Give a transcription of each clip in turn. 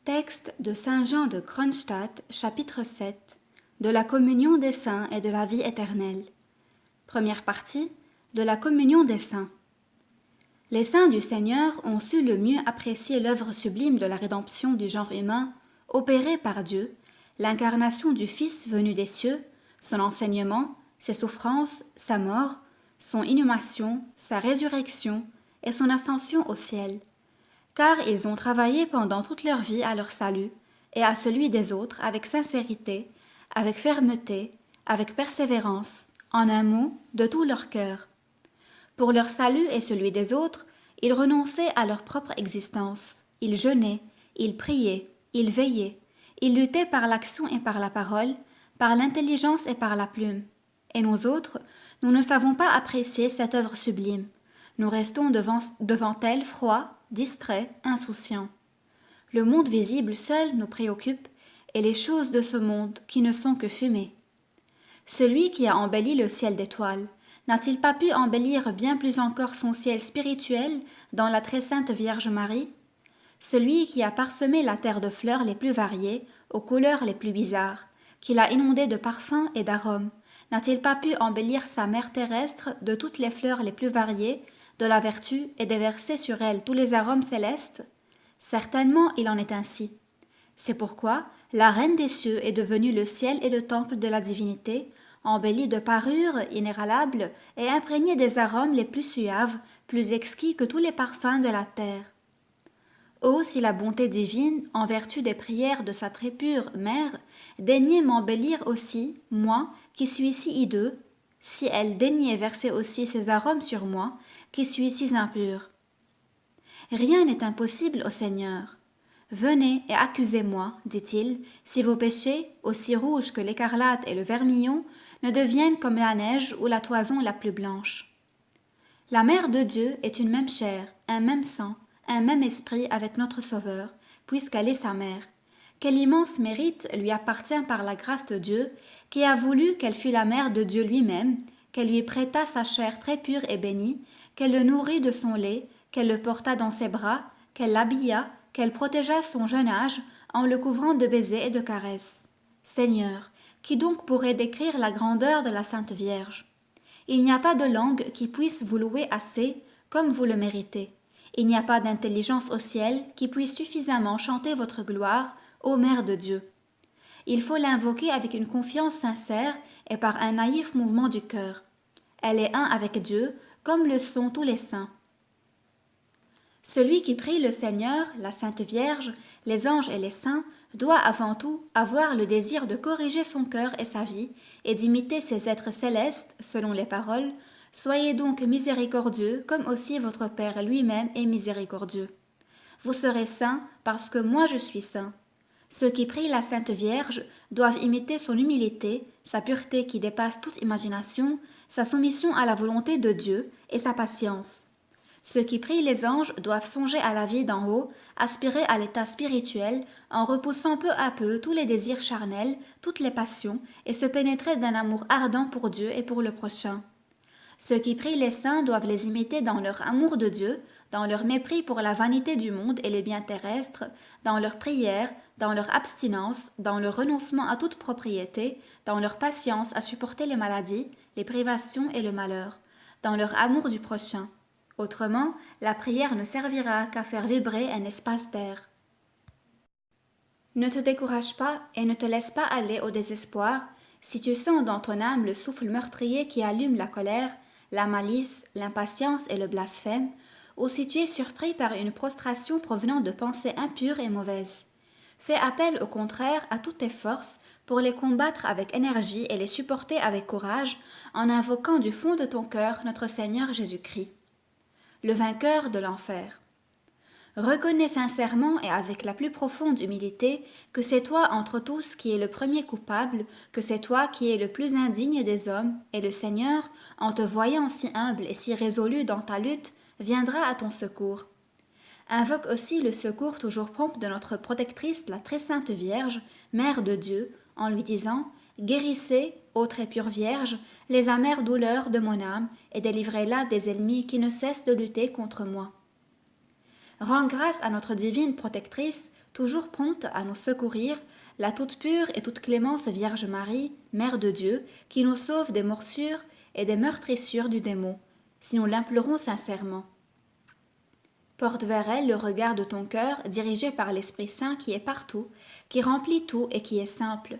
Texte de Saint Jean de Kronstadt, chapitre 7, de la communion des saints et de la vie éternelle. Première partie, de la communion des saints. Les saints du Seigneur ont su le mieux apprécier l'œuvre sublime de la rédemption du genre humain, opérée par Dieu, l'incarnation du Fils venu des cieux, son enseignement, ses souffrances, sa mort, son inhumation, sa résurrection et son ascension au ciel. Car ils ont travaillé pendant toute leur vie à leur salut et à celui des autres avec sincérité, avec fermeté, avec persévérance, en un mot, de tout leur cœur. Pour leur salut et celui des autres, ils renonçaient à leur propre existence, ils jeûnaient, ils priaient, ils veillaient, ils luttaient par l'action et par la parole, par l'intelligence et par la plume. Et nous autres, nous ne savons pas apprécier cette œuvre sublime. Nous restons devant elle froids, distraits, insouciants. Le monde visible seul nous préoccupe, et les choses de ce monde qui ne sont que fumée. Celui qui a embelli le ciel d'étoiles, n'a-t-il pas pu embellir bien plus encore son ciel spirituel dans la très sainte Vierge Marie? Celui qui a parsemé la terre de fleurs les plus variées, aux couleurs les plus bizarres, qui l'a inondée de parfums et d'arômes, n'a-t-il pas pu embellir sa mère terrestre de toutes les fleurs les plus variées, de la vertu et déverser sur elle tous les arômes célestes? Certainement il en est ainsi. C'est pourquoi la Reine des cieux est devenue le ciel et le temple de la divinité, embellie de parures inérables et imprégnée des arômes les plus suaves, plus exquis que tous les parfums de la terre. Ô si la bonté divine, en vertu des prières de sa très pure mère, daignait m'embellir aussi, moi, qui suis si hideux, si elle daignait verser aussi ses arômes sur moi, qui suis si impur. Rien n'est impossible au Seigneur. Venez et accusez-moi, dit-il, si vos péchés, aussi rouges que l'écarlate et le vermillon, ne deviennent comme la neige ou la toison la plus blanche. La mère de Dieu est une même chair, un même sang, un même esprit avec notre Sauveur, puisqu'elle est sa mère. Quel immense mérite lui appartient par la grâce de Dieu, qui a voulu qu'elle fût la mère de Dieu lui-même, qu'elle lui prêtât sa chair très pure et bénie, qu'elle le nourrit de son lait, qu'elle le porta dans ses bras, qu'elle l'habilla, qu'elle protégea son jeune âge en le couvrant de baisers et de caresses. Seigneur, qui donc pourrait décrire la grandeur de la Sainte Vierge? Il n'y a pas de langue qui puisse vous louer assez comme vous le méritez. Il n'y a pas d'intelligence au ciel qui puisse suffisamment chanter votre gloire, ô Mère de Dieu. Il faut l'invoquer avec une confiance sincère et par un naïf mouvement du cœur. Elle est un avec Dieu, comme le sont tous les saints. Celui qui prie le Seigneur, la Sainte Vierge, les anges et les saints, doit avant tout avoir le désir de corriger son cœur et sa vie, et d'imiter ces êtres célestes, selon les paroles « Soyez donc miséricordieux, comme aussi votre Père lui-même est miséricordieux. Vous serez saints, parce que moi je suis saint. » Ceux qui prient la Sainte Vierge doivent imiter son humilité, sa pureté qui dépasse toute imagination, sa soumission à la volonté de Dieu et sa patience. Ceux qui prient les anges doivent songer à la vie d'en haut, aspirer à l'état spirituel, en repoussant peu à peu tous les désirs charnels, toutes les passions, et se pénétrer d'un amour ardent pour Dieu et pour le prochain. Ceux qui prient les saints doivent les imiter dans leur amour de Dieu, dans leur mépris pour la vanité du monde et les biens terrestres, dans leur prière, dans leur abstinence, dans leur renoncement à toute propriété, dans leur patience à supporter les maladies, les privations et le malheur, dans leur amour du prochain. Autrement, la prière ne servira qu'à faire vibrer un espace d'air. Ne te décourage pas et ne te laisse pas aller au désespoir si tu sens dans ton âme le souffle meurtrier qui allume la colère, la malice, l'impatience et le blasphème, ou si tu es surpris par une prostration provenant de pensées impures et mauvaises. Fais appel au contraire à toutes tes forces pour les combattre avec énergie et les supporter avec courage en invoquant du fond de ton cœur notre Seigneur Jésus-Christ, le vainqueur de l'enfer. Reconnais sincèrement et avec la plus profonde humilité que c'est toi entre tous qui es le premier coupable, que c'est toi qui es le plus indigne des hommes, et le Seigneur, en te voyant si humble et si résolu dans ta lutte, viendra à ton secours. Invoque aussi le secours toujours prompt de notre protectrice, la très sainte Vierge, Mère de Dieu, en lui disant « Guérissez, ô très pure Vierge, les amères douleurs de mon âme, et délivrez-la des ennemis qui ne cessent de lutter contre moi. » Rends grâce à notre divine protectrice toujours prompte à nous secourir, la toute pure et toute clémence Vierge Marie, Mère de Dieu, qui nous sauve des morsures et des meurtrissures du démon, si nous l'implorons sincèrement. Porte vers elle le regard de ton cœur, dirigé par l'Esprit Saint qui est partout, qui remplit tout et qui est simple.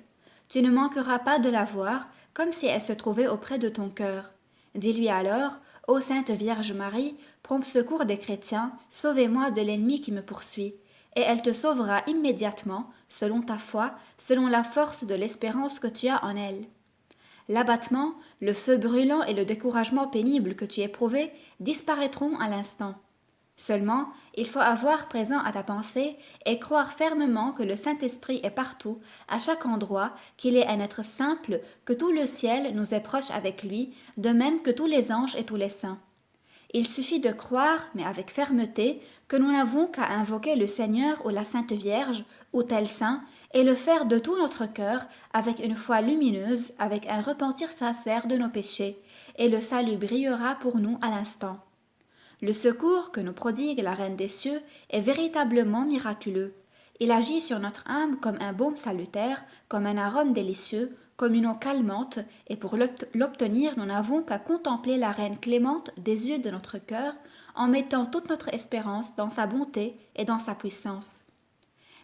Tu ne manqueras pas de la voir, comme si elle se trouvait auprès de ton cœur. Dis-lui alors, ô Sainte Vierge Marie, prompt secours des chrétiens, sauvez-moi de l'ennemi qui me poursuit. Et elle te sauvera immédiatement, selon ta foi, selon la force de l'espérance que tu as en elle. L'abattement, le feu brûlant et le découragement pénible que tu éprouvais disparaîtront à l'instant. Seulement, il faut avoir présent à ta pensée et croire fermement que le Saint-Esprit est partout, à chaque endroit, qu'il est un être simple, que tout le ciel nous est proche avec lui, de même que tous les anges et tous les saints. Il suffit de croire, mais avec fermeté, que nous n'avons qu'à invoquer le Seigneur ou la Sainte Vierge, ou tel saint, et le faire de tout notre cœur, avec une foi lumineuse, avec un repentir sincère de nos péchés, et le salut brillera pour nous à l'instant. Le secours que nous prodigue la Reine des cieux est véritablement miraculeux. Il agit sur notre âme comme un baume salutaire, comme un arôme délicieux, comme une eau calmante, et pour l'obtenir, nous n'avons qu'à contempler la Reine clémente des yeux de notre cœur, en mettant toute notre espérance dans sa bonté et dans sa puissance.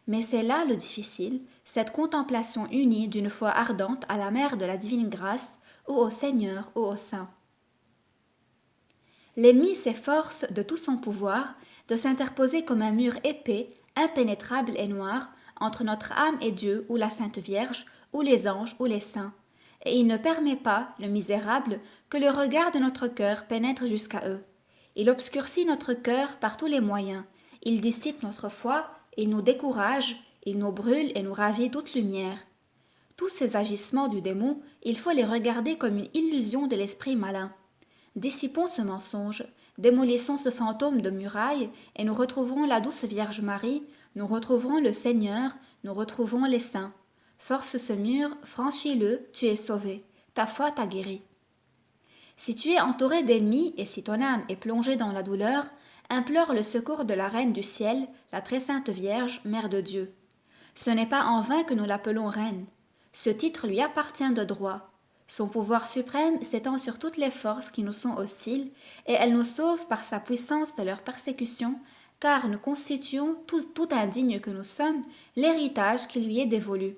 Mais c'est là le difficile, cette contemplation unie d'une foi ardente à la Mère de la divine grâce, ou au Seigneur, ou au Saint. L'ennemi s'efforce de tout son pouvoir de s'interposer comme un mur épais, impénétrable et noir, entre notre âme et Dieu, ou la Sainte Vierge, ou les anges, ou les saints, et il ne permet pas, le misérable, que le regard de notre cœur pénètre jusqu'à eux. Il obscurcit notre cœur par tous les moyens, il dissipe notre foi, il nous décourage, il nous brûle et nous ravit toute lumière. Tous ces agissements du démon, il faut les regarder comme une illusion de l'esprit malin. Dissipons ce mensonge, démolissons ce fantôme de muraille, et nous retrouverons la douce Vierge Marie, nous retrouverons le Seigneur, nous retrouverons les saints. Force ce mur, franchis-le, tu es sauvé, ta foi t'a guéri. Si tu es entouré d'ennemis et si ton âme est plongée dans la douleur, implore le secours de la Reine du ciel, la très sainte Vierge, Mère de Dieu. Ce n'est pas en vain que nous l'appelons Reine. Ce titre lui appartient de droit. Son pouvoir suprême s'étend sur toutes les forces qui nous sont hostiles, et elle nous sauve par sa puissance de leur persécution, car nous constituons, tout indignes que nous sommes, l'héritage qui lui est dévolu.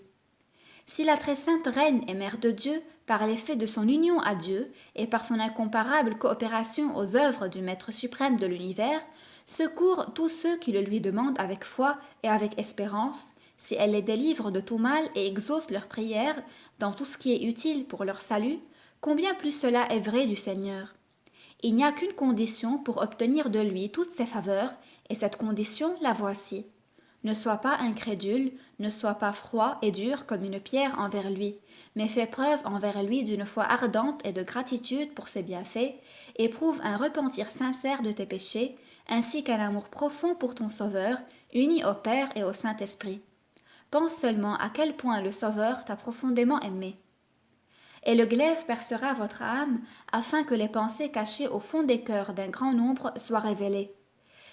Si la très sainte Reine est Mère de Dieu, par l'effet de son union à Dieu et par son incomparable coopération aux œuvres du Maître suprême de l'univers, secourt tous ceux qui le lui demandent avec foi et avec espérance, si elle les délivre de tout mal et exauce leurs prières dans tout ce qui est utile pour leur salut, combien plus cela est vrai du Seigneur. Il n'y a qu'une condition pour obtenir de lui toutes ses faveurs, et cette condition, la voici. Ne sois pas incrédule, ne sois pas froid et dur comme une pierre envers lui, mais fais preuve envers lui d'une foi ardente et de gratitude pour ses bienfaits, éprouve un repentir sincère de tes péchés, ainsi qu'un amour profond pour ton Sauveur, uni au Père et au Saint-Esprit. Pense seulement à quel point le Sauveur t'a profondément aimé. Et le glaive percera votre âme, afin que les pensées cachées au fond des cœurs d'un grand nombre soient révélées.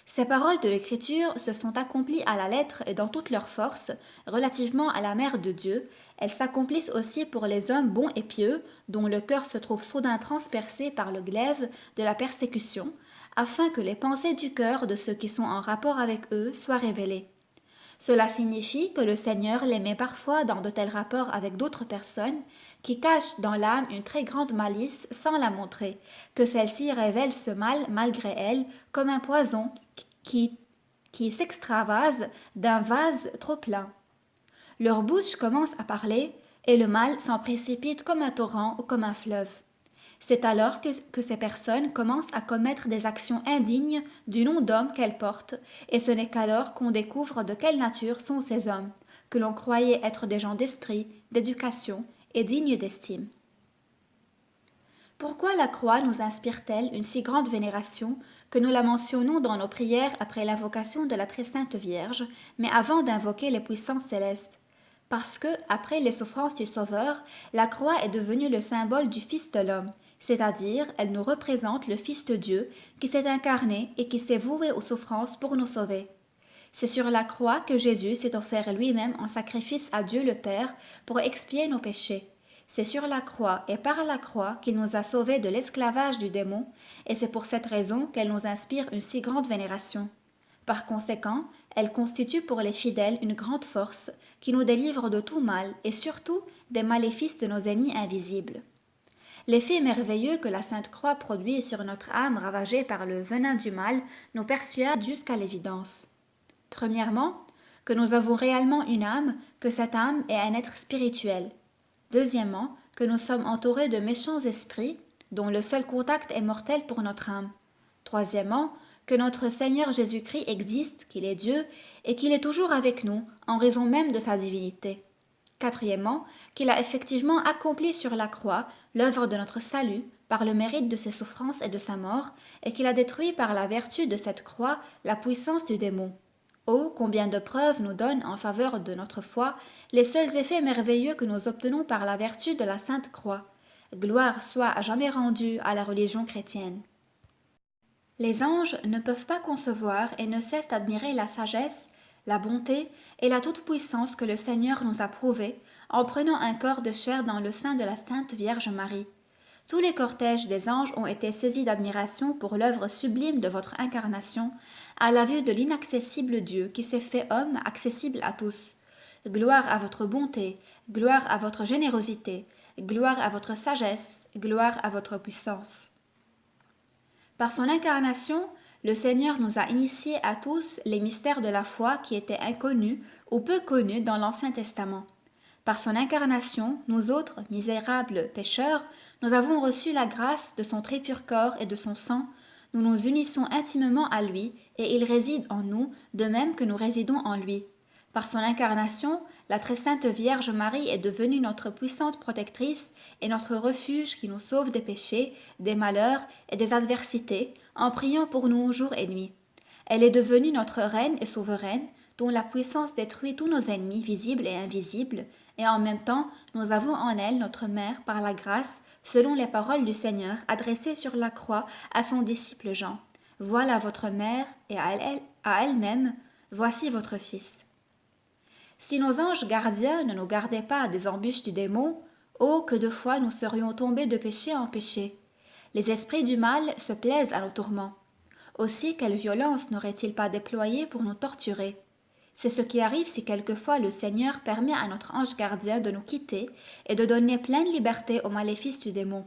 Ces paroles de l'Écriture se sont accomplies à la lettre et dans toute leur force, relativement à la Mère de Dieu. Elles s'accomplissent aussi pour les hommes bons et pieux, dont le cœur se trouve soudain transpercé par le glaive de la persécution, afin que les pensées du cœur de ceux qui sont en rapport avec eux soient révélées. Cela signifie que le Seigneur les met parfois dans de tels rapports avec d'autres personnes qui cachent dans l'âme une très grande malice sans la montrer, que celle-ci révèle ce mal malgré elle comme un poison qui s'extravase d'un vase trop plein. Leur bouche commence à parler et le mal s'en précipite comme un torrent ou comme un fleuve. C'est alors que ces personnes commencent à commettre des actions indignes du nom d'homme qu'elles portent, et ce n'est qu'alors qu'on découvre de quelle nature sont ces hommes, que l'on croyait être des gens d'esprit, d'éducation et dignes d'estime. Pourquoi la croix nous inspire-t-elle une si grande vénération que nous la mentionnons dans nos prières après l'invocation de la très sainte Vierge, mais avant d'invoquer les puissances célestes? Parce que, après les souffrances du Sauveur, la croix est devenue le symbole du Fils de l'homme, c'est-à-dire elle nous représente le Fils de Dieu qui s'est incarné et qui s'est voué aux souffrances pour nous sauver. C'est sur la croix que Jésus s'est offert lui-même en sacrifice à Dieu le Père pour expier nos péchés. C'est sur la croix et par la croix qu'il nous a sauvés de l'esclavage du démon, et c'est pour cette raison qu'elle nous inspire une si grande vénération. Par conséquent, elle constitue pour les fidèles une grande force qui nous délivre de tout mal et surtout des maléfices de nos ennemis invisibles. L'effet merveilleux que la Sainte Croix produit sur notre âme ravagée par le venin du mal nous persuade jusqu'à l'évidence. Premièrement, que nous avons réellement une âme, que cette âme est un être spirituel. Deuxièmement, que nous sommes entourés de méchants esprits, dont le seul contact est mortel pour notre âme. Troisièmement, que notre Seigneur Jésus-Christ existe, qu'il est Dieu, et qu'il est toujours avec nous, en raison même de sa divinité. Quatrièmement, qu'il a effectivement accompli sur la croix l'œuvre de notre salut par le mérite de ses souffrances et de sa mort, et qu'il a détruit par la vertu de cette croix la puissance du démon. Oh, combien de preuves nous donnent en faveur de notre foi les seuls effets merveilleux que nous obtenons par la vertu de la Sainte Croix. Gloire soit à jamais rendue à la religion chrétienne. Les anges ne peuvent pas concevoir et ne cessent d'admirer la sagesse, la bonté et la toute-puissance que le Seigneur nous a prouvée en prenant un corps de chair dans le sein de la Sainte Vierge Marie. Tous les cortèges des anges ont été saisis d'admiration pour l'œuvre sublime de votre incarnation, à la vue de l'inaccessible Dieu qui s'est fait homme accessible à tous. Gloire à votre bonté, gloire à votre générosité, gloire à votre sagesse, gloire à votre puissance. Par son incarnation, le Seigneur nous a initiés à tous les mystères de la foi qui étaient inconnus ou peu connus dans l'Ancien Testament. Par son incarnation, nous autres, misérables pécheurs, nous avons reçu la grâce de son très pur corps et de son sang. Nous nous unissons intimement à lui et il réside en nous, de même que nous résidons en lui. Par son incarnation, la très sainte Vierge Marie est devenue notre puissante protectrice et notre refuge qui nous sauve des péchés, des malheurs et des adversités, en priant pour nous jour et nuit. Elle est devenue notre reine et souveraine, dont la puissance détruit tous nos ennemis visibles et invisibles, et en même temps, nous avons en elle notre mère par la grâce, selon les paroles du Seigneur adressées sur la croix à son disciple Jean. Voilà votre mère, et à elle-même, voici votre fils. Si nos anges gardiens ne nous gardaient pas des embûches du démon, oh, que de fois nous serions tombés de péché en péché. Les esprits du mal se plaisent à nos tourments. Aussi, quelle violence n'aurait-il pas déployée pour nous torturer? C'est ce qui arrive si quelquefois le Seigneur permet à notre ange gardien de nous quitter et de donner pleine liberté aux maléfices du démon.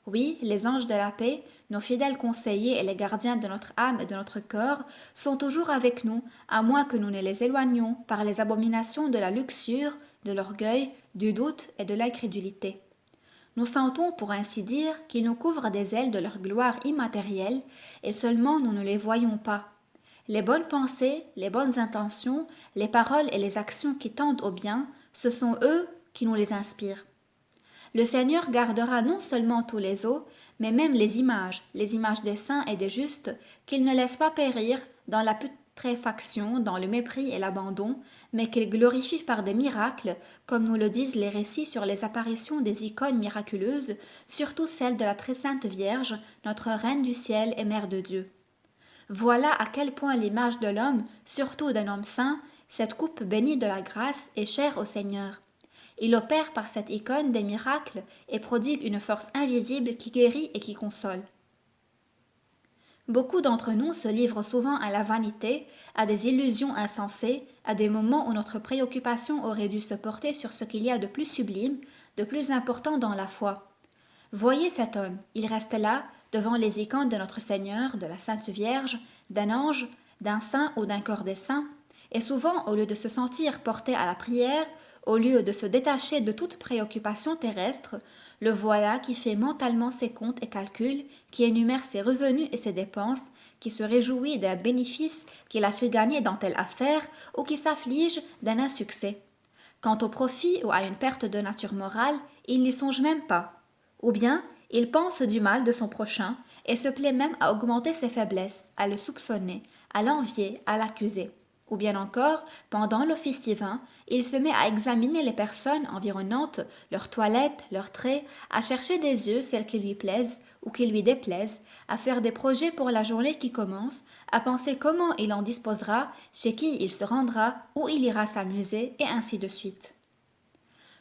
Oui, les anges de la paix, nos fidèles conseillers et les gardiens de notre âme et de notre corps, sont toujours avec nous, à moins que nous ne les éloignions par les abominations de la luxure, de l'orgueil, du doute et de l'incrédulité. Nous sentons, pour ainsi dire, qu'ils nous couvrent des ailes de leur gloire immatérielle, et seulement nous ne les voyons pas. Les bonnes pensées, les bonnes intentions, les paroles et les actions qui tendent au bien, ce sont eux qui nous les inspirent. Le Seigneur gardera non seulement tous les os, mais même les images des saints et des justes, qu'il ne laisse pas périr dans la putréfaction, dans le mépris et l'abandon, mais qu'il glorifie par des miracles, comme nous le disent les récits sur les apparitions des icônes miraculeuses, surtout celle de la très sainte Vierge, notre Reine du ciel et Mère de Dieu. Voilà à quel point l'image de l'homme, surtout d'un homme saint, cette coupe bénie de la grâce, est chère au Seigneur. Il opère par cette icône des miracles et prodigue une force invisible qui guérit et qui console. Beaucoup d'entre nous se livrent souvent à la vanité, à des illusions insensées, à des moments où notre préoccupation aurait dû se porter sur ce qu'il y a de plus sublime, de plus important dans la foi. Voyez cet homme, il reste là, devant les icônes de notre Seigneur, de la Sainte Vierge, d'un ange, d'un saint ou d'un corps des saints, et souvent, au lieu de se sentir porté à la prière, au lieu de se détacher de toute préoccupation terrestre, le voilà qui fait mentalement ses comptes et calculs, qui énumère ses revenus et ses dépenses, qui se réjouit d'un bénéfice qu'il a su gagner dans telle affaire ou qui s'afflige d'un insuccès. Quant au profit ou à une perte de nature morale, il n'y songe même pas. Ou bien, il pense du mal de son prochain et se plaît même à augmenter ses faiblesses, à le soupçonner, à l'envier, à l'accuser. Ou bien encore, pendant l'office divin, il se met à examiner les personnes environnantes, leurs toilettes, leurs traits, à chercher des yeux celles qui lui plaisent ou qui lui déplaisent, à faire des projets pour la journée qui commence, à penser comment il en disposera, chez qui il se rendra, où il ira s'amuser, et ainsi de suite.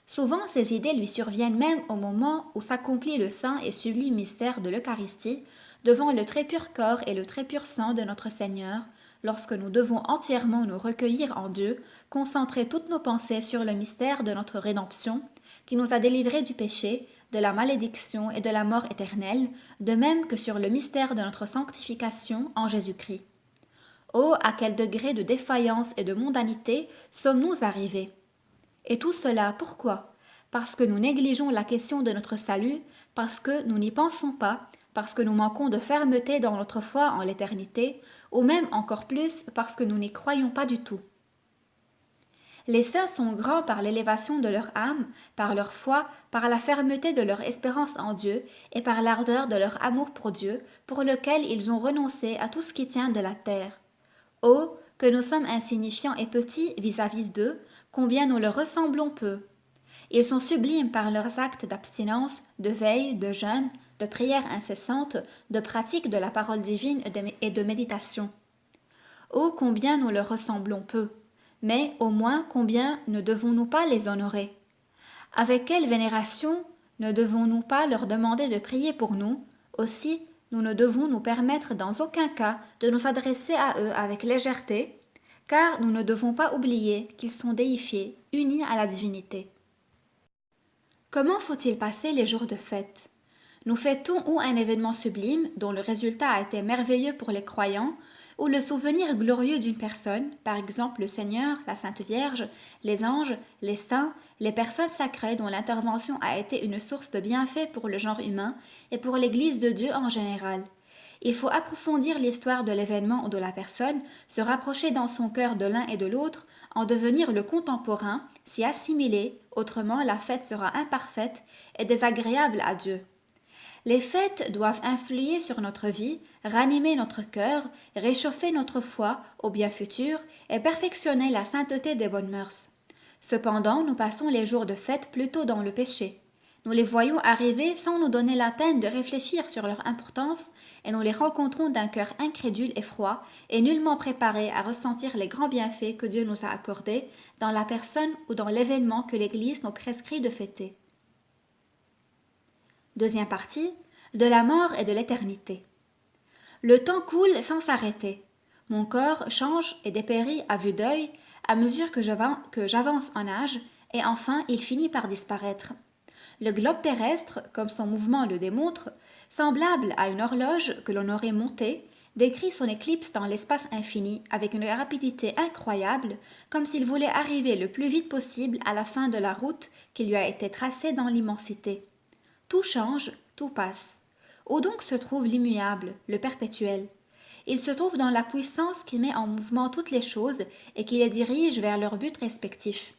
Souvent, ces idées lui surviennent même au moment où s'accomplit le saint et sublime mystère de l'Eucharistie, devant le très pur corps et le très pur sang de notre Seigneur, lorsque nous devons entièrement nous recueillir en Dieu, concentrer toutes nos pensées sur le mystère de notre rédemption, qui nous a délivrés du péché, de la malédiction et de la mort éternelle, de même que sur le mystère de notre sanctification en Jésus-Christ. Oh, à quel degré de défaillance et de mondanité sommes-nous arrivés! Et tout cela, pourquoi? Parce que nous négligeons la question de notre salut, parce que nous n'y pensons pas, parce que nous manquons de fermeté dans notre foi en l'éternité, ou même encore plus parce que nous n'y croyons pas du tout. Les saints sont grands par l'élévation de leur âme, par leur foi, par la fermeté de leur espérance en Dieu et par l'ardeur de leur amour pour Dieu, pour lequel ils ont renoncé à tout ce qui tient de la terre. Oh, que nous sommes insignifiants et petits vis-à-vis d'eux, combien nous leur ressemblons peu. Ils sont sublimes par leurs actes d'abstinence, de veille, de jeûne, de prière incessante, de pratique de la parole divine et de méditation. Oh, combien nous leur ressemblons peu! Mais au moins combien ne devons-nous pas les honorer? Avec quelle vénération ne devons-nous pas leur demander de prier pour nous? Aussi, nous ne devons nous permettre dans aucun cas de nous adresser à eux avec légèreté, car nous ne devons pas oublier qu'ils sont déifiés, unis à la divinité. Comment faut-il passer les jours de fête? Nous fêtons ou un événement sublime dont le résultat a été merveilleux pour les croyants, ou le souvenir glorieux d'une personne, par exemple le Seigneur, la Sainte Vierge, les anges, les saints, les personnes sacrées dont l'intervention a été une source de bienfaits pour le genre humain et pour l'Église de Dieu en général. Il faut approfondir l'histoire de l'événement ou de la personne, se rapprocher dans son cœur de l'un et de l'autre, en devenir le contemporain, s'y assimiler, autrement la fête sera imparfaite et désagréable à Dieu. Les fêtes doivent influer sur notre vie, ranimer notre cœur, réchauffer notre foi au bien futur et perfectionner la sainteté des bonnes mœurs. Cependant, nous passons les jours de fête plutôt dans le péché. Nous les voyons arriver sans nous donner la peine de réfléchir sur leur importance et nous les rencontrons d'un cœur incrédule et froid et nullement préparé à ressentir les grands bienfaits que Dieu nous a accordés dans la personne ou dans l'événement que l'Église nous prescrit de fêter. Deuxième partie, de la mort et de l'éternité. Le temps coule sans s'arrêter. Mon corps change et dépérit à vue d'œil à mesure que j'avance en âge et enfin il finit par disparaître. Le globe terrestre, comme son mouvement le démontre, semblable à une horloge que l'on aurait montée, décrit son éclipse dans l'espace infini avec une rapidité incroyable, comme s'il voulait arriver le plus vite possible à la fin de la route qui lui a été tracée dans l'immensité. Tout change, tout passe. Où donc se trouve l'immuable, le perpétuel? Il se trouve dans la puissance qui met en mouvement toutes les choses et qui les dirige vers leur but respectif.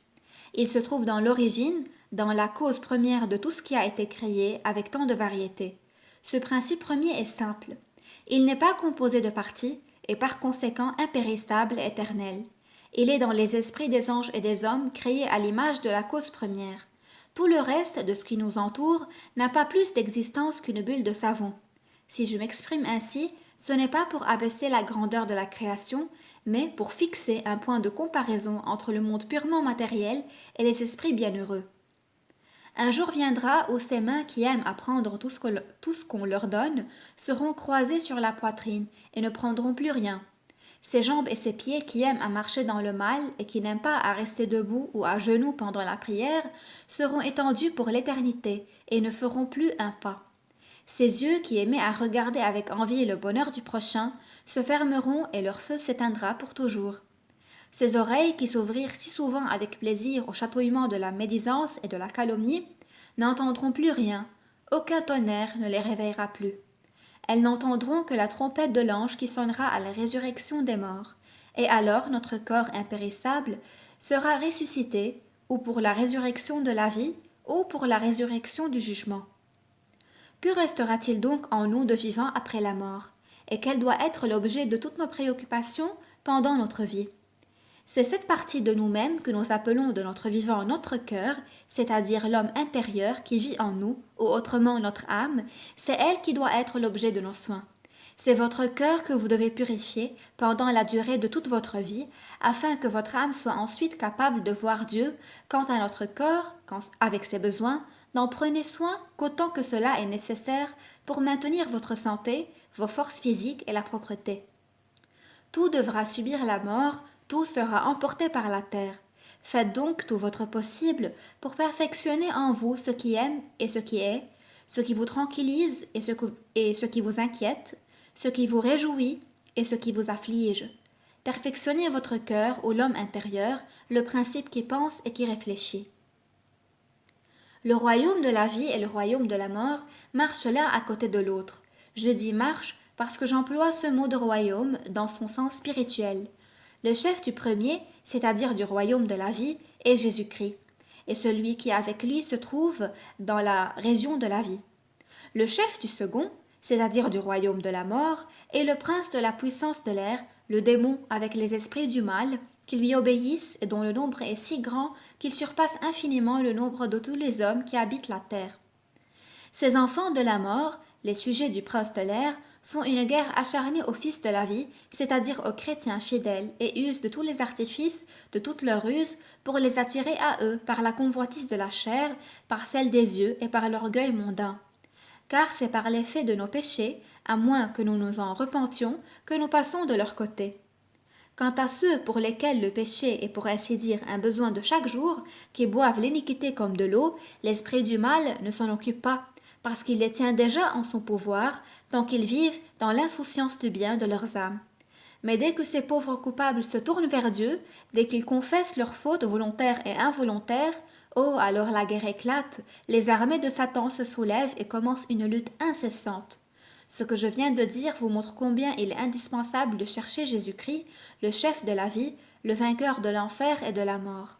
Il se trouve dans l'origine, dans la cause première de tout ce qui a été créé avec tant de variété. Ce principe premier est simple. Il n'est pas composé de parties et par conséquent impérissable et éternel. Il est dans les esprits des anges et des hommes créés à l'image de la cause première. Tout le reste de ce qui nous entoure n'a pas plus d'existence qu'une bulle de savon. Si je m'exprime ainsi, ce n'est pas pour abaisser la grandeur de la création, mais pour fixer un point de comparaison entre le monde purement matériel et les esprits bienheureux. Un jour viendra où ces mains qui aiment à prendre tout ce qu'on leur donne seront croisées sur la poitrine et ne prendront plus rien. Ses jambes et ses pieds qui aiment à marcher dans le mal et qui n'aiment pas à rester debout ou à genoux pendant la prière seront étendus pour l'éternité et ne feront plus un pas. Ses yeux qui aimaient à regarder avec envie le bonheur du prochain se fermeront et leur feu s'éteindra pour toujours. Ses oreilles qui s'ouvrirent si souvent avec plaisir au chatouillement de la médisance et de la calomnie n'entendront plus rien, aucun tonnerre ne les réveillera plus. Elles n'entendront que la trompette de l'ange qui sonnera à la résurrection des morts, et alors notre corps impérissable sera ressuscité, ou pour la résurrection de la vie, ou pour la résurrection du jugement. Que restera-t-il donc en nous de vivant après la mort, et quel doit être l'objet de toutes nos préoccupations pendant notre vie? C'est cette partie de nous-mêmes que nous appelons de notre vivant notre cœur, c'est-à-dire l'homme intérieur qui vit en nous, ou autrement notre âme, c'est elle qui doit être l'objet de nos soins. C'est votre cœur que vous devez purifier pendant la durée de toute votre vie, afin que votre âme soit ensuite capable de voir Dieu. Quant à notre corps, avec ses besoins, n'en prenez soin qu'autant que cela est nécessaire pour maintenir votre santé, vos forces physiques et la propreté. Tout devra subir la mort, tout sera emporté par la terre. Faites donc tout votre possible pour perfectionner en vous ce qui aime et ce qui est, ce qui vous tranquillise et ce qui vous inquiète, ce qui vous réjouit et ce qui vous afflige. Perfectionnez votre cœur ou l'homme intérieur, le principe qui pense et qui réfléchit. Le royaume de la vie et le royaume de la mort marchent l'un à côté de l'autre. Je dis marche parce que j'emploie ce mot de royaume dans son sens spirituel. Le chef du premier, c'est-à-dire du royaume de la vie, est Jésus-Christ, et celui qui avec lui se trouve dans la région de la vie. Le chef du second, c'est-à-dire du royaume de la mort, est le prince de la puissance de l'air, le démon avec les esprits du mal, qui lui obéissent et dont le nombre est si grand qu'il surpasse infiniment le nombre de tous les hommes qui habitent la terre. Ces enfants de la mort, les sujets du prince de l'air, font une guerre acharnée aux fils de la vie, c'est-à-dire aux chrétiens fidèles, et usent de tous les artifices, de toute leur ruse, pour les attirer à eux par la convoitise de la chair, par celle des yeux et par l'orgueil mondain. Car c'est par l'effet de nos péchés, à moins que nous nous en repentions, que nous passons de leur côté. Quant à ceux pour lesquels le péché est pour ainsi dire un besoin de chaque jour, qui boivent l'iniquité comme de l'eau, l'esprit du mal ne s'en occupe pas, parce qu'il les tient déjà en son pouvoir, tant qu'ils vivent dans l'insouciance du bien de leurs âmes. Mais dès que ces pauvres coupables se tournent vers Dieu, dès qu'ils confessent leurs fautes volontaires et involontaires, oh, alors la guerre éclate, les armées de Satan se soulèvent et commencent une lutte incessante. Ce que je viens de dire vous montre combien il est indispensable de chercher Jésus-Christ, le chef de la vie, le vainqueur de l'enfer et de la mort.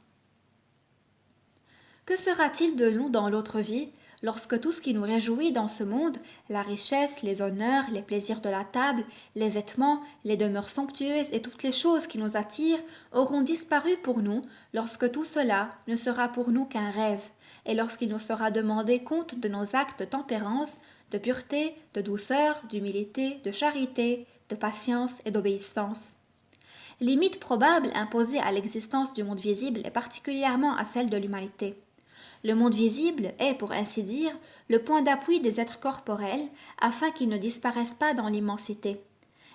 Que sera-t-il de nous dans l'autre vie, lorsque tout ce qui nous réjouit dans ce monde, la richesse, les honneurs, les plaisirs de la table, les vêtements, les demeures somptueuses et toutes les choses qui nous attirent, auront disparu pour nous, lorsque tout cela ne sera pour nous qu'un rêve, et lorsqu'il nous sera demandé compte de nos actes de tempérance, de pureté, de douceur, d'humilité, de charité, de patience et d'obéissance. Limite probable imposée à l'existence du monde visible et particulièrement à celle de l'humanité. Le monde visible est, pour ainsi dire, le point d'appui des êtres corporels, afin qu'ils ne disparaissent pas dans l'immensité.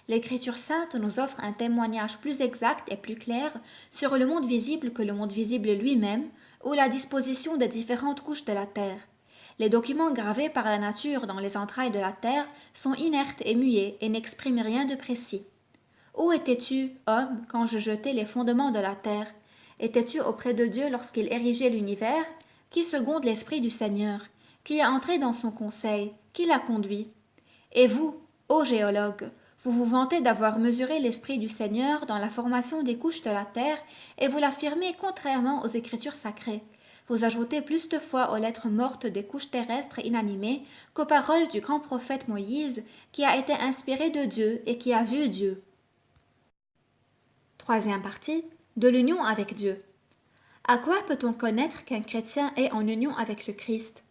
L'Écriture sainte nous offre un témoignage plus exact et plus clair sur le monde visible que le monde visible lui-même, ou la disposition des différentes couches de la terre. Les documents gravés par la nature dans les entrailles de la terre sont inertes et muets et n'expriment rien de précis. Où étais-tu, homme, quand je jetai les fondements de la terre? Étais-tu auprès de Dieu lorsqu'il érigeait l'univers? Qui seconde l'Esprit du Seigneur? Qui est entré dans son conseil? Qui l'a conduit? Et vous, ô géologues, vous vous vantez d'avoir mesuré l'Esprit du Seigneur dans la formation des couches de la terre, et vous l'affirmez contrairement aux Écritures sacrées. Vous ajoutez plus de foi aux lettres mortes des couches terrestres inanimées qu'aux paroles du grand prophète Moïse, qui a été inspiré de Dieu et qui a vu Dieu. Troisième partie, de l'union avec Dieu. À quoi peut-on connaître qu'un chrétien est en union avec le Christ?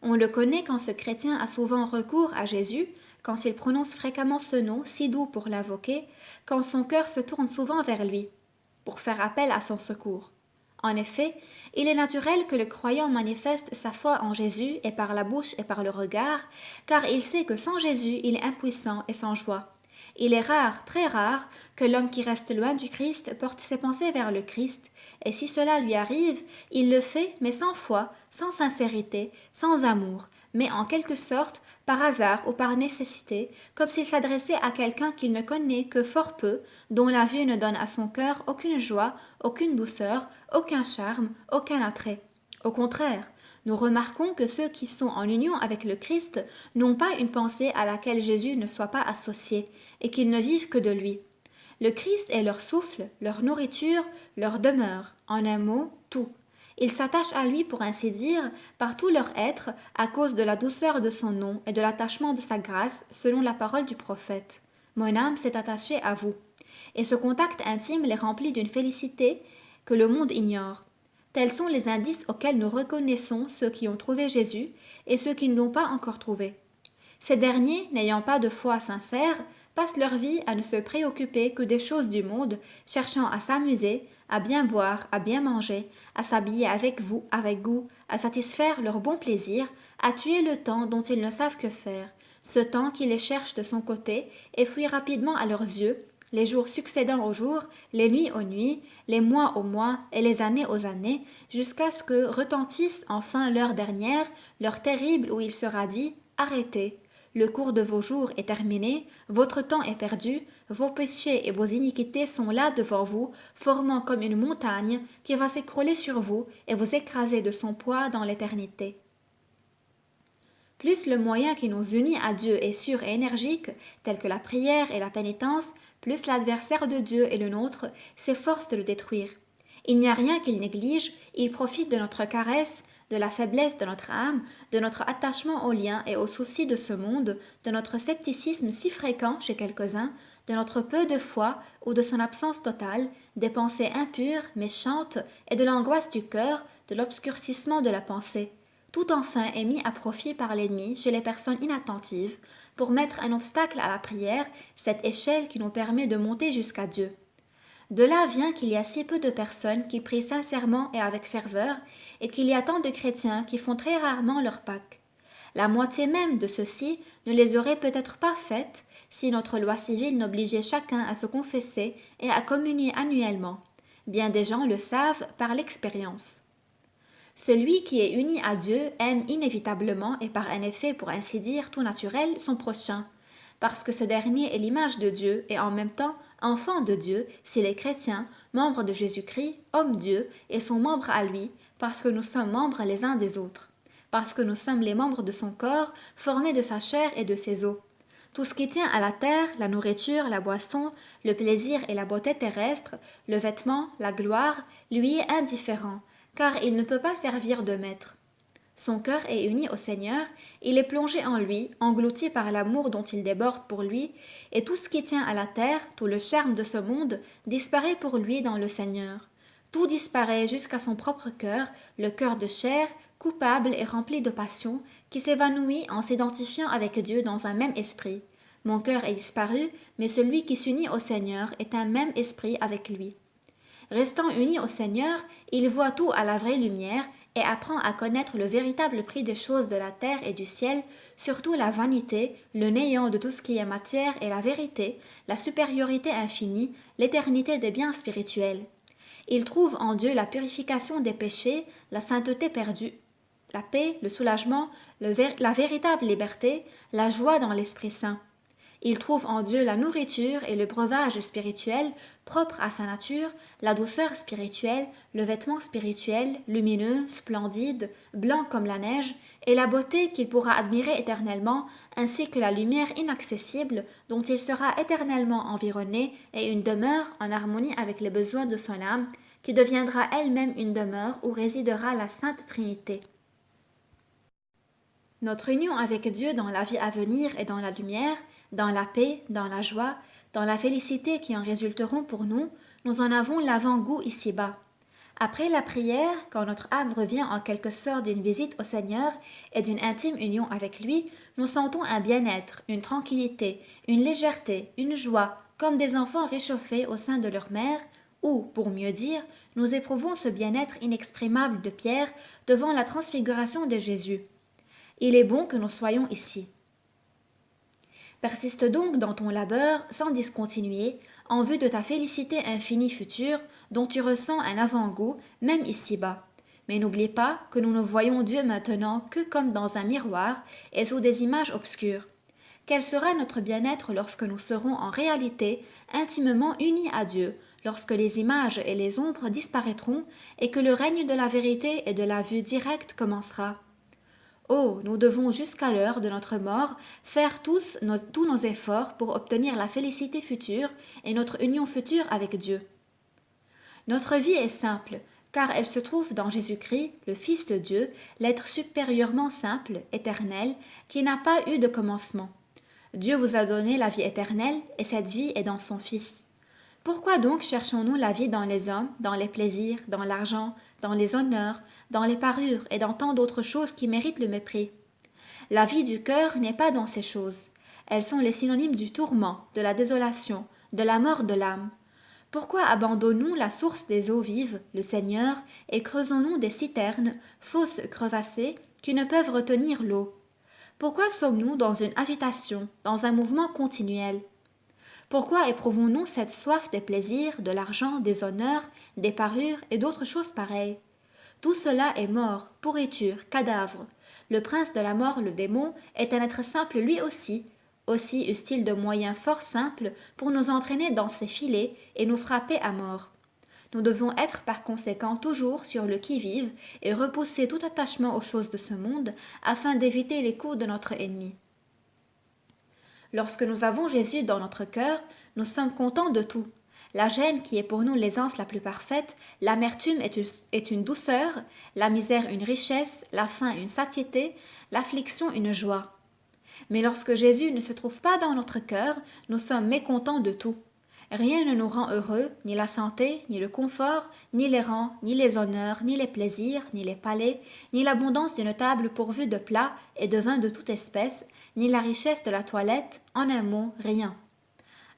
On le connaît quand ce chrétien a souvent recours à Jésus, quand il prononce fréquemment ce nom si doux pour l'invoquer, quand son cœur se tourne souvent vers lui, pour faire appel à son secours. En effet, il est naturel que le croyant manifeste sa foi en Jésus et par la bouche et par le regard, car il sait que sans Jésus, il est impuissant et sans joie. Il est rare, très rare, que l'homme qui reste loin du Christ porte ses pensées vers le Christ, et si cela lui arrive, il le fait, mais sans foi, sans sincérité, sans amour, mais en quelque sorte, par hasard ou par nécessité, comme s'il s'adressait à quelqu'un qu'il ne connaît que fort peu, dont la vue ne donne à son cœur aucune joie, aucune douceur, aucun charme, aucun attrait. Au contraire, nous remarquons que ceux qui sont en union avec le Christ n'ont pas une pensée à laquelle Jésus ne soit pas associé, et qu'ils ne vivent que de lui. Le Christ est leur souffle, leur nourriture, leur demeure, en un mot, tout. Ils s'attachent à lui, pour ainsi dire, par tout leur être, à cause de la douceur de son nom et de l'attachement de sa grâce, selon la parole du prophète. Mon âme s'est attachée à vous. Et ce contact intime les remplit d'une félicité que le monde ignore. Tels sont les indices auxquels nous reconnaissons ceux qui ont trouvé Jésus et ceux qui ne l'ont pas encore trouvé. Ces derniers, n'ayant pas de foi sincère, passent leur vie à ne se préoccuper que des choses du monde, cherchant à s'amuser, à bien boire, à bien manger, à s'habiller avec goût, à satisfaire leur bon plaisir, à tuer le temps dont ils ne savent que faire, ce temps qui les cherche de son côté et fuit rapidement à leurs yeux, les jours succédant aux jours, les nuits aux nuits, les mois aux mois et les années aux années, jusqu'à ce que retentisse enfin l'heure dernière, l'heure terrible où il sera dit « Arrêtez ». Le cours de vos jours est terminé, votre temps est perdu, vos péchés et vos iniquités sont là devant vous, formant comme une montagne qui va s'écrouler sur vous et vous écraser de son poids dans l'éternité. Plus le moyen qui nous unit à Dieu est sûr et énergique, tel que la prière et la pénitence, plus l'adversaire de Dieu et le nôtre s'efforce de le détruire. Il n'y a rien qu'il néglige, il profite de notre caresse, de la faiblesse de notre âme, de notre attachement aux liens et aux soucis de ce monde, de notre scepticisme si fréquent chez quelques-uns, de notre peu de foi ou de son absence totale, des pensées impures, méchantes et de l'angoisse du cœur, de l'obscurcissement de la pensée. Tout enfin est mis à profit par l'ennemi chez les personnes inattentives pour mettre un obstacle à la prière, cette échelle qui nous permet de monter jusqu'à Dieu. De là vient qu'il y a si peu de personnes qui prient sincèrement et avec ferveur, et qu'il y a tant de chrétiens qui font très rarement leur Pâques. La moitié même de ceux-ci ne les aurait peut-être pas faites si notre loi civile n'obligeait chacun à se confesser et à communier annuellement. Bien des gens le savent par l'expérience. Celui qui est uni à Dieu aime inévitablement et par un effet pour ainsi dire tout naturel son prochain, parce que ce dernier est l'image de Dieu et en même temps enfant de Dieu s'il est chrétien, membre de Jésus-Christ, homme-Dieu, et son membre à lui, parce que nous sommes membres les uns des autres, parce que nous sommes les membres de son corps, formés de sa chair et de ses os. Tout ce qui tient à la terre, la nourriture, la boisson, le plaisir et la beauté terrestre, le vêtement, la gloire, lui est indifférent, car il ne peut pas servir de maître. Son cœur est uni au Seigneur, il est plongé en lui, englouti par l'amour dont il déborde pour lui, et tout ce qui tient à la terre, tout le charme de ce monde, disparaît pour lui dans le Seigneur. Tout disparaît jusqu'à son propre cœur, le cœur de chair, coupable et rempli de passion, qui s'évanouit en s'identifiant avec Dieu dans un même esprit. Mon cœur est disparu, mais celui qui s'unit au Seigneur est un même esprit avec lui. Restant uni au Seigneur, il voit tout à la vraie lumière et apprend à connaître le véritable prix des choses de la terre et du ciel, surtout la vanité, le néant de tout ce qui est matière et la vérité, la supériorité infinie, l'éternité des biens spirituels. Il trouve en Dieu la purification des péchés, la sainteté perdue, la paix, le soulagement, la véritable liberté, la joie dans l'Esprit Saint. Il trouve en Dieu la nourriture et le breuvage spirituel propre à sa nature, la douceur spirituelle, le vêtement spirituel, lumineux, splendide, blanc comme la neige, et la beauté qu'il pourra admirer éternellement, ainsi que la lumière inaccessible dont il sera éternellement environné et une demeure en harmonie avec les besoins de son âme, qui deviendra elle-même une demeure où résidera la Sainte Trinité. Notre union avec Dieu dans la vie à venir et dans la lumière, dans la paix, dans la joie, dans la félicité qui en résulteront pour nous, nous en avons l'avant-goût ici-bas. Après la prière, quand notre âme revient en quelque sorte d'une visite au Seigneur et d'une intime union avec lui, nous sentons un bien-être, une tranquillité, une légèreté, une joie, comme des enfants réchauffés au sein de leur mère, ou, pour mieux dire, nous éprouvons ce bien-être inexprimable de Pierre devant la transfiguration de Jésus. Il est bon que nous soyons ici. Persiste donc dans ton labeur sans discontinuer, en vue de ta félicité infinie future, dont tu ressens un avant-goût, même ici-bas. Mais n'oublie pas que nous ne voyons Dieu maintenant que comme dans un miroir et sous des images obscures. Quel sera notre bien-être lorsque nous serons en réalité intimement unis à Dieu, lorsque les images et les ombres disparaîtront et que le règne de la vérité et de la vue directe commencera? Oh, nous devons jusqu'à l'heure de notre mort faire tous nos efforts pour obtenir la félicité future et notre union future avec Dieu. Notre vie est simple, car elle se trouve dans Jésus-Christ, le Fils de Dieu, l'être supérieurement simple, éternel, qui n'a pas eu de commencement. Dieu vous a donné la vie éternelle, et cette vie est dans son Fils. Pourquoi donc cherchons-nous la vie dans les hommes, dans les plaisirs, dans l'argent, dans les honneurs, dans les parures et dans tant d'autres choses qui méritent le mépris? La vie du cœur n'est pas dans ces choses. Elles sont les synonymes du tourment, de la désolation, de la mort de l'âme. Pourquoi abandonnons-nous la source des eaux vives, le Seigneur, et creusons-nous des citernes, fausses crevassées, qui ne peuvent retenir l'eau? Pourquoi sommes-nous dans une agitation, dans un mouvement continuel? Pourquoi éprouvons-nous cette soif des plaisirs, de l'argent, des honneurs, des parures et d'autres choses pareilles? Tout cela est mort, pourriture, cadavre. Le prince de la mort, le démon, est un être simple lui aussi. Aussi use-t-il de moyens fort simples pour nous entraîner dans ses filets et nous frapper à mort. Nous devons être par conséquent toujours sur le qui-vive et repousser tout attachement aux choses de ce monde afin d'éviter les coups de notre ennemi. Lorsque nous avons Jésus dans notre cœur, nous sommes contents de tout. La gêne qui est pour nous l'aisance la plus parfaite, l'amertume est une douceur, la misère une richesse, la faim une satiété, l'affliction une joie. Mais lorsque Jésus ne se trouve pas dans notre cœur, nous sommes mécontents de tout. Rien ne nous rend heureux, ni la santé, ni le confort, ni les rangs, ni les honneurs, ni les plaisirs, ni les palais, ni l'abondance d'une table pourvue de plats et de vins de toute espèce, ni la richesse de la toilette, en un mot, rien.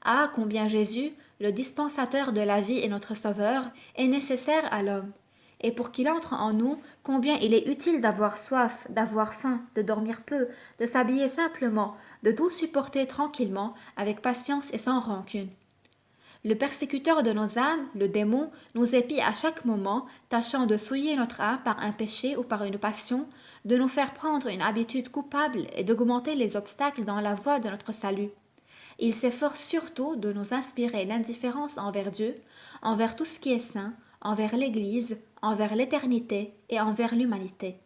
Ah, combien Jésus, le dispensateur de la vie et notre Sauveur, est nécessaire à l'homme. Et pour qu'il entre en nous, combien il est utile d'avoir soif, d'avoir faim, de dormir peu, de s'habiller simplement, de tout supporter tranquillement, avec patience et sans rancune. Le persécuteur de nos âmes, le démon, nous épie à chaque moment, tâchant de souiller notre âme par un péché ou par une passion, de nous faire prendre une habitude coupable et d'augmenter les obstacles dans la voie de notre salut. Il s'efforce surtout de nous inspirer l'indifférence envers Dieu, envers tout ce qui est saint, envers l'Église, envers l'éternité et envers l'humanité.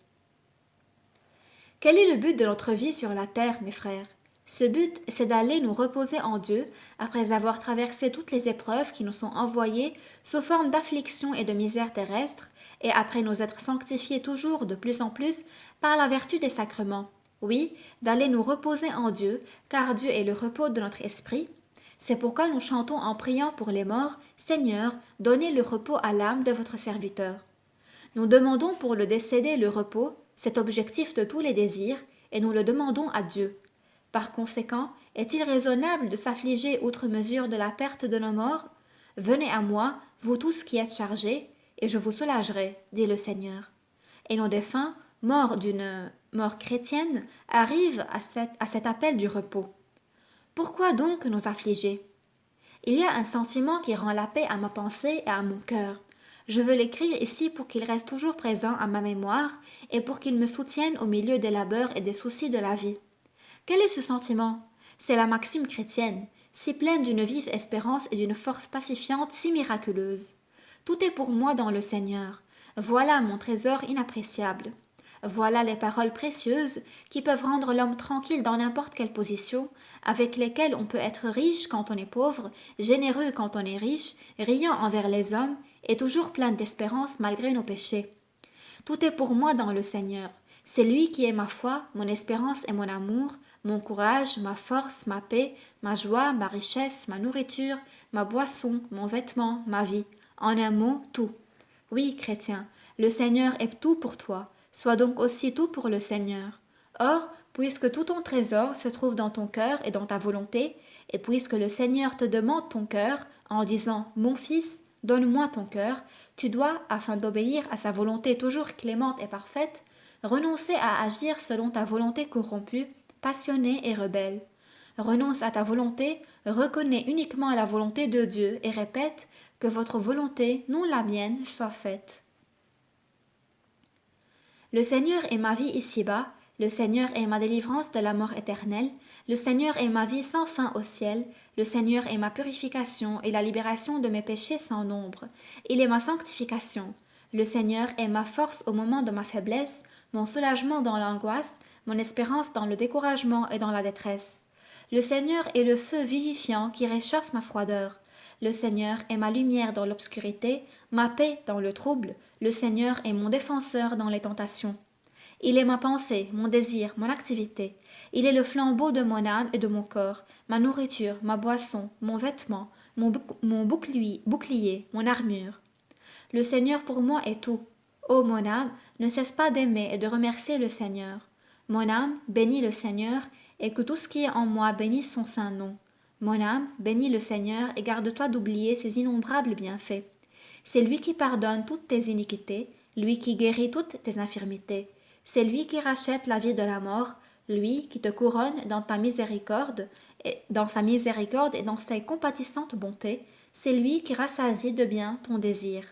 Quel est le but de notre vie sur la terre, mes frères? Ce but, c'est d'aller nous reposer en Dieu après avoir traversé toutes les épreuves qui nous sont envoyées sous forme d'afflictions et de misères terrestres, et après nous être sanctifiés toujours de plus en plus par la vertu des sacrements. Oui, d'aller nous reposer en Dieu, car Dieu est le repos de notre esprit. C'est pourquoi nous chantons en priant pour les morts, Seigneur, donnez le repos à l'âme de votre serviteur. Nous demandons pour le décédé le repos, cet objectif de tous les désirs, et nous le demandons à Dieu. Par conséquent, est-il raisonnable de s'affliger outre mesure de la perte de nos morts? Venez à moi, vous tous qui êtes chargés, et je vous soulagerai, dit le Seigneur. Et nos défunts, morts d'une mort chrétienne, arrivent à cet appel du repos. Pourquoi donc nous affliger? Il y a un sentiment qui rend la paix à ma pensée et à mon cœur. Je veux l'écrire ici pour qu'il reste toujours présent à ma mémoire et pour qu'il me soutienne au milieu des labeurs et des soucis de la vie. Quel est ce sentiment? C'est la maxime chrétienne, si pleine d'une vive espérance et d'une force pacifiante si miraculeuse. Tout est pour moi dans le Seigneur. Voilà mon trésor inappréciable. Voilà les paroles précieuses qui peuvent rendre l'homme tranquille dans n'importe quelle position, avec lesquelles on peut être riche quand on est pauvre, généreux quand on est riche, riant envers les hommes et toujours plein d'espérance malgré nos péchés. Tout est pour moi dans le Seigneur. C'est lui qui est ma foi, mon espérance et mon amour, mon courage, ma force, ma paix, ma joie, ma richesse, ma nourriture, ma boisson, mon vêtement, ma vie. En un mot, tout. Oui, chrétien, le Seigneur est tout pour toi. Sois donc aussi tout pour le Seigneur. Or, puisque tout ton trésor se trouve dans ton cœur et dans ta volonté, et puisque le Seigneur te demande ton cœur en disant « Mon fils, donne-moi ton cœur », tu dois, afin d'obéir à sa volonté toujours clémente et parfaite, renoncer à agir selon ta volonté corrompue, passionnée et rebelle. Renonce à ta volonté, reconnais uniquement la volonté de Dieu et répète que votre volonté, non la mienne, soit faite. Le Seigneur est ma vie ici-bas, le Seigneur est ma délivrance de la mort éternelle, le Seigneur est ma vie sans fin au ciel, le Seigneur est ma purification et la libération de mes péchés sans nombre, il est ma sanctification. Le Seigneur est ma force au moment de ma faiblesse, mon soulagement dans l'angoisse, mon espérance dans le découragement et dans la détresse. Le Seigneur est le feu vivifiant qui réchauffe ma froideur. Le Seigneur est ma lumière dans l'obscurité, ma paix dans le trouble. Le Seigneur est mon défenseur dans les tentations. Il est ma pensée, mon désir, mon activité. Il est le flambeau de mon âme et de mon corps, ma nourriture, ma boisson, mon vêtement, mon bouclier, mon armure. Le Seigneur pour moi est tout. Ô mon âme, ne cesse pas d'aimer et de remercier le Seigneur. Mon âme, bénis le Seigneur, et que tout ce qui est en moi bénisse son saint nom. Mon âme, bénis le Seigneur, et garde-toi d'oublier ses innombrables bienfaits. C'est lui qui pardonne toutes tes iniquités, lui qui guérit toutes tes infirmités. C'est lui qui rachète la vie de la mort, lui qui te couronne dans ta miséricorde, et dans sa miséricorde et dans sa compatissante bonté. C'est lui qui rassasie de bien ton désir.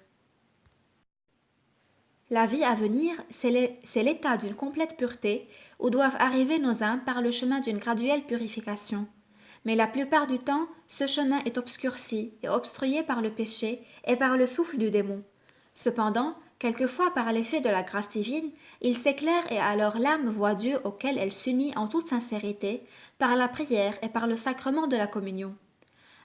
La vie à venir, c'est l'état d'une complète pureté où doivent arriver nos âmes par le chemin d'une graduelle purification. Mais la plupart du temps, ce chemin est obscurci et obstrué par le péché et par le souffle du démon. Cependant, quelquefois par l'effet de la grâce divine, il s'éclaire et alors l'âme voit Dieu auquel elle s'unit en toute sincérité, par la prière et par le sacrement de la communion.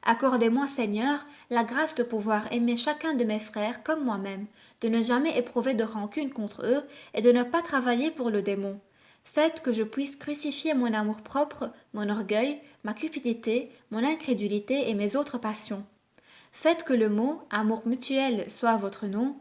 Accordez-moi, Seigneur, la grâce de pouvoir aimer chacun de mes frères comme moi-même, de ne jamais éprouver de rancune contre eux et de ne pas travailler pour le démon. Faites que je puisse crucifier mon amour-propre, mon orgueil, ma cupidité, mon incrédulité et mes autres passions. Faites que le mot amour mutuel soit votre nom,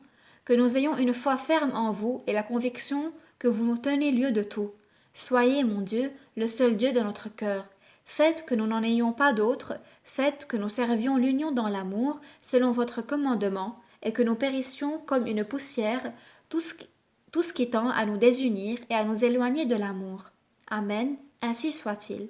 que nous ayons une foi ferme en vous et la conviction que vous nous tenez lieu de tout. Soyez, mon Dieu, le seul Dieu de notre cœur. Faites que nous n'en ayons pas d'autre, faites que nous servions l'union dans l'amour, selon votre commandement, et que nous périssions comme une poussière, tout ce qui tend à nous désunir et à nous éloigner de l'amour. Amen, ainsi soit-il.